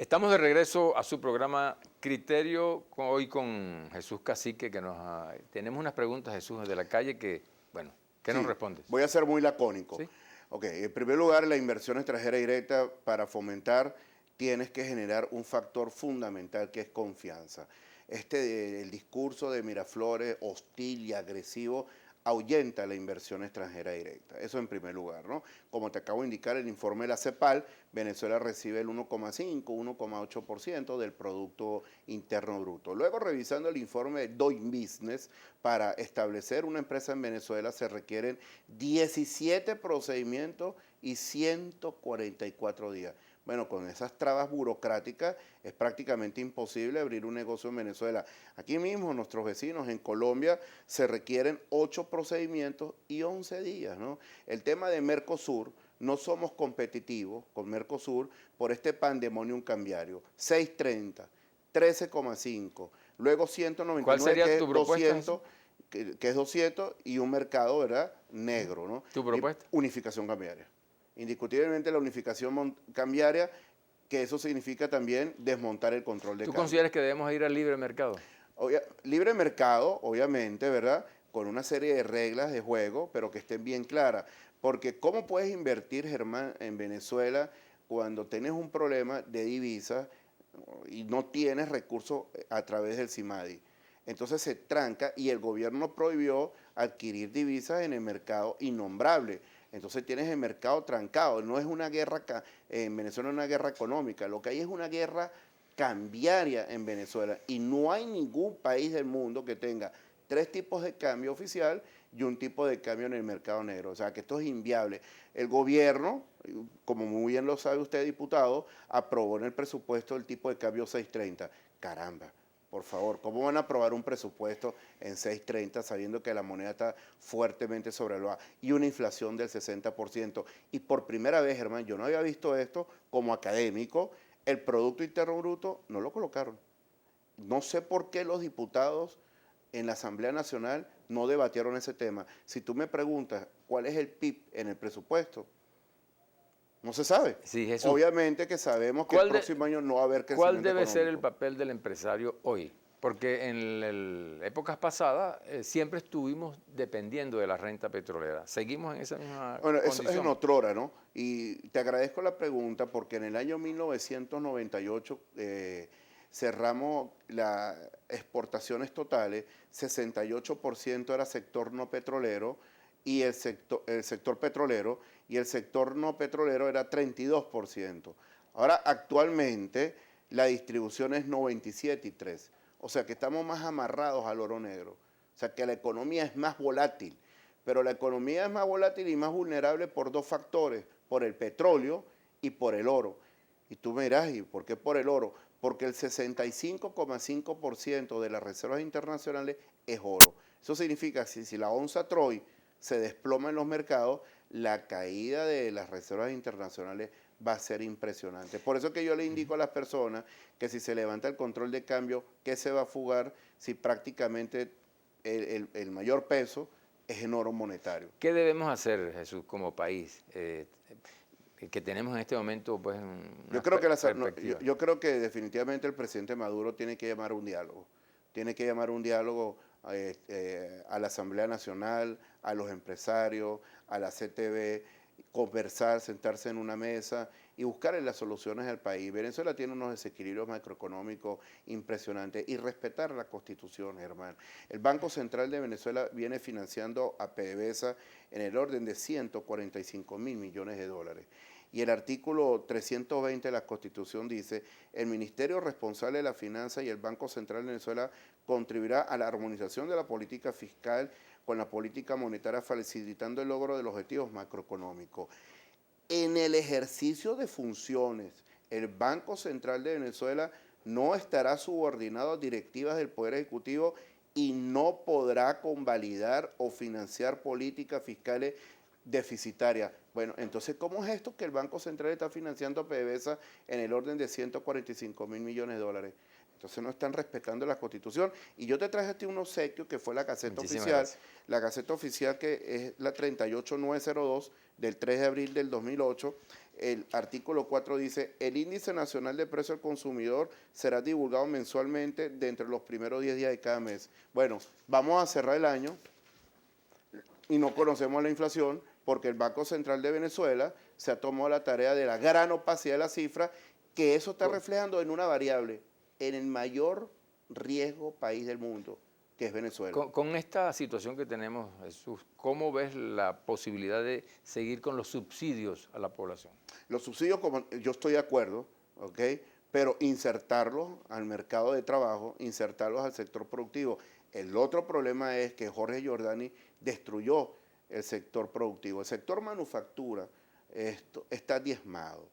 Estamos de regreso a su programa Criterio, hoy con Jesús Cacique, que tenemos unas preguntas, Jesús, de la calle que, bueno, ¿qué nos Sí, respondes? voy a ser muy lacónico. ¿Sí? Ok, en primer lugar, la inversión extranjera directa para fomentar tienes que generar un factor fundamental que es confianza. El discurso de Miraflores hostil y agresivo ahuyenta la inversión extranjera directa. Eso en primer lugar, ¿no? Como te acabo de indicar, el informe de la CEPAL, Venezuela recibe el 1,5, 1,8% del Producto Interno Bruto. Luego, revisando el informe de Doing Business, para establecer una empresa en Venezuela se requieren 17 procedimientos y 144 días. Bueno, con esas trabas burocráticas es prácticamente imposible abrir un negocio en Venezuela. Aquí mismo, nuestros vecinos en Colombia, se requieren 8 procedimientos y 11 días, ¿no? El tema de Mercosur, no somos competitivos con Mercosur por este pandemonium cambiario. 6.30, 13,5, luego ¿Cuál 199 sería que tu es propuesta, Jesús? 200, que es 200 y un mercado, ¿verdad?, negro, ¿no? ¿Tu Y propuesta? unificación cambiaria. Indiscutiblemente la unificación cambiaria, que eso significa también desmontar el control de ¿Tú cambio. consideras que debemos ir al libre mercado? Libre mercado, obviamente, ¿verdad?, con una serie de reglas de juego, pero que estén bien claras. Porque ¿cómo puedes invertir, Germán, en Venezuela cuando tienes un problema de divisas y no tienes recursos a través del CIMADI? Entonces se tranca y el gobierno prohibió adquirir divisas en el mercado innombrable. Entonces tienes el mercado trancado. No es una guerra, en Venezuela no es una guerra económica, lo que hay es una guerra cambiaria en Venezuela y no hay ningún país del mundo que tenga 3 tipos de cambio oficial y un tipo de cambio en el mercado negro. O sea, que esto es inviable. El gobierno, como muy bien lo sabe usted, diputado, aprobó en el presupuesto el tipo de cambio 6.30. Caramba, por favor, ¿cómo van a aprobar un presupuesto en 6.30 sabiendo que la moneda está fuertemente sobrevaluada y una inflación del 60%? Y por primera vez, Germán, yo no había visto esto como académico, el Producto Interno Bruto no lo colocaron. No sé por qué los diputados en la Asamblea Nacional no debatieron ese tema. Si tú me preguntas cuál es el PIB en el presupuesto, no se sabe. Sí, Jesús. Obviamente que sabemos que el ¿Cuál, próximo año no va a haber ¿Cuál crecimiento debe ser el económico. papel del empresario hoy? Porque en épocas pasadas siempre estuvimos dependiendo de la renta petrolera. ¿Seguimos en esa misma Bueno, eso es en condición? otrora, ¿no? Y te agradezco la pregunta porque en el año 1998 cerramos las exportaciones totales, 68% era sector no petrolero y el sector petrolero, y el sector no petrolero era 32%. Ahora, actualmente, la distribución es 97 y 3. O sea que estamos más amarrados al oro negro. O sea que la economía es más volátil. Pero la economía es más volátil y más vulnerable por 2 factores, por el petróleo y por el oro. Y tú me dirás, ¿y por qué por el oro? Porque el 65,5% de las reservas internacionales es oro. Eso significa que si la onza Troy se desploma en los mercados, la caída de las reservas internacionales va a ser impresionante. Por eso que yo le indico a las personas que si se levanta el control de cambio, ¿qué se va a fugar si prácticamente el mayor peso es en oro monetario? ¿Qué debemos hacer, Jesús, como país? Que tenemos en este momento pues Yo una creo que, perspectiva. yo creo que definitivamente el presidente Maduro tiene que llamar a un diálogo. Tiene que llamar a un diálogo a la Asamblea Nacional, a los empresarios, a la CTV, conversar, sentarse en una mesa y buscar las soluciones al país. Venezuela tiene unos desequilibrios macroeconómicos impresionantes y respetar la Constitución, hermano. El Banco Central de Venezuela viene financiando a PDVSA en el orden de 145.000 millones de dólares. Y el artículo 320 de la Constitución dice: el Ministerio responsable de la Finanza y el Banco Central de Venezuela contribuirá a la armonización de la política fiscal con la política monetaria, facilitando el logro de los objetivos macroeconómicos. En el ejercicio de funciones, el Banco Central de Venezuela no estará subordinado a directivas del Poder Ejecutivo y no podrá convalidar o financiar políticas fiscales deficitarias. Bueno, entonces, ¿cómo es esto que el Banco Central está financiando a PDVSA en el orden de 145.000 millones de dólares? Entonces no están respetando la Constitución. Y yo te traje a ti un obsequio que fue la Gaceta Muchísimas Oficial, gracias. la Gaceta Oficial que es la 38902 del 3 de abril del 2008. El artículo 4 dice, el índice nacional de precio al consumidor será divulgado mensualmente de entre los primeros 10 días de cada mes. Bueno, vamos a cerrar el año y no conocemos la inflación porque el Banco Central de Venezuela se ha tomado la tarea de la gran opacidad de la cifra, que eso está reflejando en una variable, en el mayor riesgo país del mundo, que es Venezuela. Con esta situación que tenemos, Jesús, ¿cómo ves la posibilidad de seguir con los subsidios a la población? Los subsidios, como yo estoy de acuerdo, ¿ok? Pero insertarlos al mercado de trabajo, insertarlos al sector productivo. El otro problema es que Jorge Giordani destruyó el sector productivo. El sector manufactura está diezmado.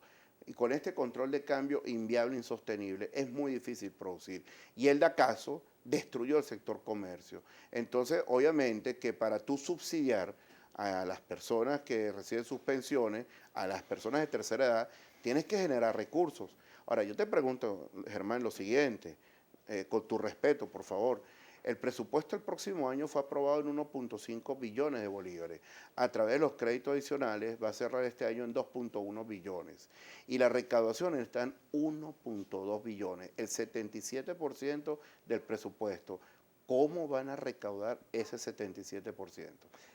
Y con este control de cambio inviable, insostenible, es muy difícil producir. Y él de acaso destruyó el sector comercio. Entonces, obviamente que para tú subsidiar a las personas que reciben sus pensiones, a las personas de tercera edad, tienes que generar recursos. Ahora, yo te pregunto, Germán, lo siguiente, con tu respeto, por favor. El presupuesto del próximo año fue aprobado en 1.5 billones de bolívares. A través de los créditos adicionales va a cerrar este año en 2.1 billones. Y la recaudación está en 1.2 billones, el 77% del presupuesto. ¿Cómo van a recaudar ese 77%?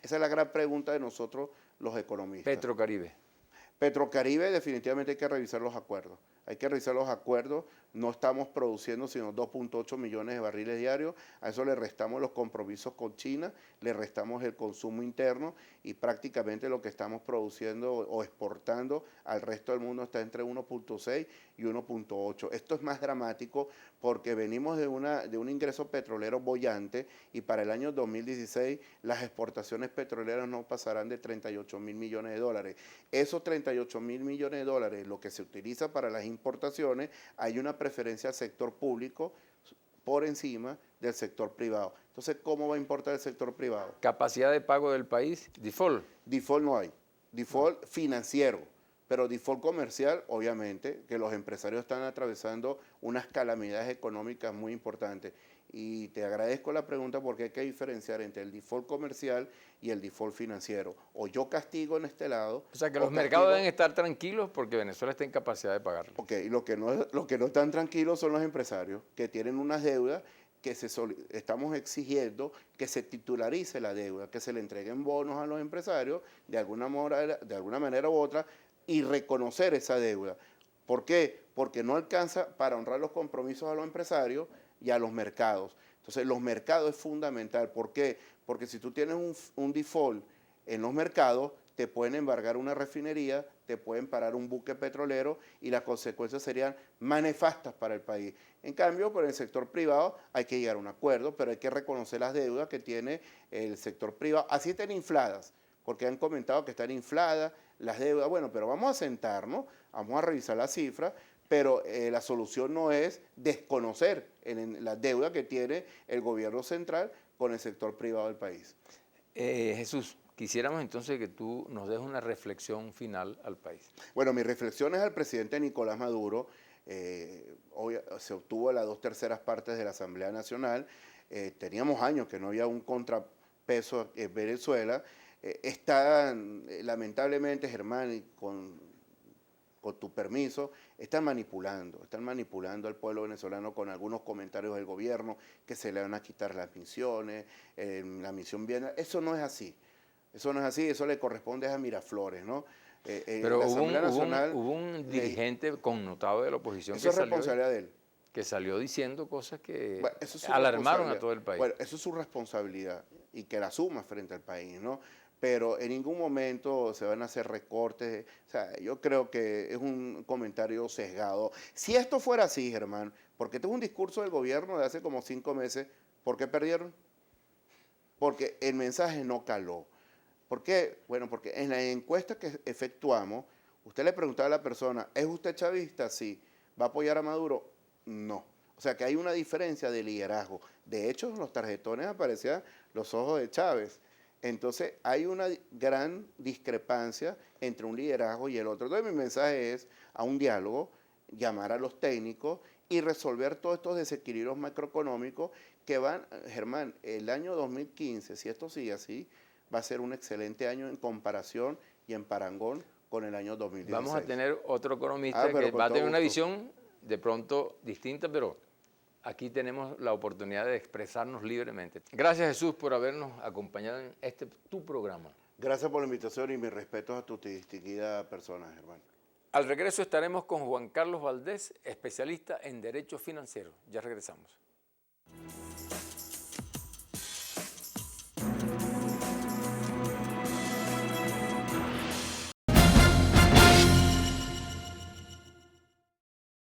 Esa es la gran pregunta de nosotros los economistas. Petrocaribe. Petrocaribe definitivamente hay que revisar los acuerdos. Hay que revisar los acuerdos. No estamos produciendo sino 2.8 millones de barriles diarios. A eso le restamos los compromisos con China, le restamos el consumo interno y prácticamente lo que estamos produciendo o exportando al resto del mundo está entre 1.6 y 1.8. Esto es más dramático porque venimos de un ingreso petrolero boyante y para el año 2016 las exportaciones petroleras no pasarán de 38 mil millones de dólares. Esos 38 mil millones de dólares, lo que se utiliza para las importaciones, hay una preferencia al sector público por encima del sector privado. Entonces, ¿cómo va a importar el sector privado? Capacidad de pago del país, default. Default no hay. Default financiero, pero default comercial, obviamente, que los empresarios están atravesando unas calamidades económicas muy importantes. Y te agradezco la pregunta porque hay que diferenciar entre el default comercial y el default financiero. O yo castigo en este lado. O sea que los mercados deben estar tranquilos porque Venezuela está en capacidad de pagarlo. Ok, y lo que no están tranquilos son los empresarios que tienen unas deudas que estamos exigiendo que se titularice la deuda, que se le entreguen bonos a los empresarios de alguna manera u otra y reconocer esa deuda. ¿Por qué? Porque no alcanza para honrar los compromisos a los empresarios y a los mercados. Entonces, los mercados es fundamental. ¿Por qué? Porque si tú tienes un default en los mercados, te pueden embargar una refinería, te pueden parar un buque petrolero y las consecuencias serían manifestas para el país. En cambio, por el sector privado hay que llegar a un acuerdo, pero hay que reconocer las deudas que tiene el sector privado. Así están infladas, porque han comentado que están infladas las deudas. Bueno, pero vamos a sentarnos, vamos a revisar las cifras, pero la solución no es desconocer la deuda que tiene el gobierno central con el sector privado del país. Jesús, quisiéramos entonces que tú nos des una reflexión final al país. Bueno, mi reflexión es al presidente Nicolás Maduro. Hoy se obtuvo las 2/3 partes de la Asamblea Nacional. Teníamos años que no había un contrapeso en Venezuela. Lamentablemente, Germán, y con tu permiso, están manipulando al pueblo venezolano con algunos comentarios del gobierno que se le van a quitar las misiones, la misión viene. Eso no es así. Eso no es así, eso le corresponde a Miraflores, ¿no? Pero la Asamblea Nacional, hubo un dirigente connotado de la oposición eso es responsabilidad de él. que salió diciendo cosas que Bueno, eso es su alarmaron a todo el país. Bueno, eso es su responsabilidad y que la asuma frente al país, ¿no? Pero en ningún momento se van a hacer recortes. O sea, yo creo que es un comentario sesgado. Si esto fuera así, Germán, porque este es un discurso del gobierno de hace como 5 meses, ¿por qué perdieron? Porque el mensaje no caló. ¿Por qué? Bueno, porque en la encuesta que efectuamos, usted le preguntaba a la persona, ¿es usted chavista? Sí. ¿Va a apoyar a Maduro? No. O sea que hay una diferencia de liderazgo. De hecho, en los tarjetones aparecían los ojos de Chávez. Entonces, hay una gran discrepancia entre un liderazgo y el otro. Entonces, mi mensaje es a un diálogo, llamar a los técnicos y resolver todos estos desequilibrios macroeconómicos que van, Germán, el año 2015, si esto sigue así, va a ser un excelente año en comparación y en parangón con el año 2016. Vamos a tener otro economista pero que con va a todo tener una gusto. visión de pronto distinta, pero aquí tenemos la oportunidad de expresarnos libremente. Gracias, Jesús, por habernos acompañado en tu programa. Gracias por la invitación y mis respetos a tu distinguida persona, Germán. Al regreso estaremos con Juan Carlos Valdés, especialista en Derecho Financiero. Ya regresamos.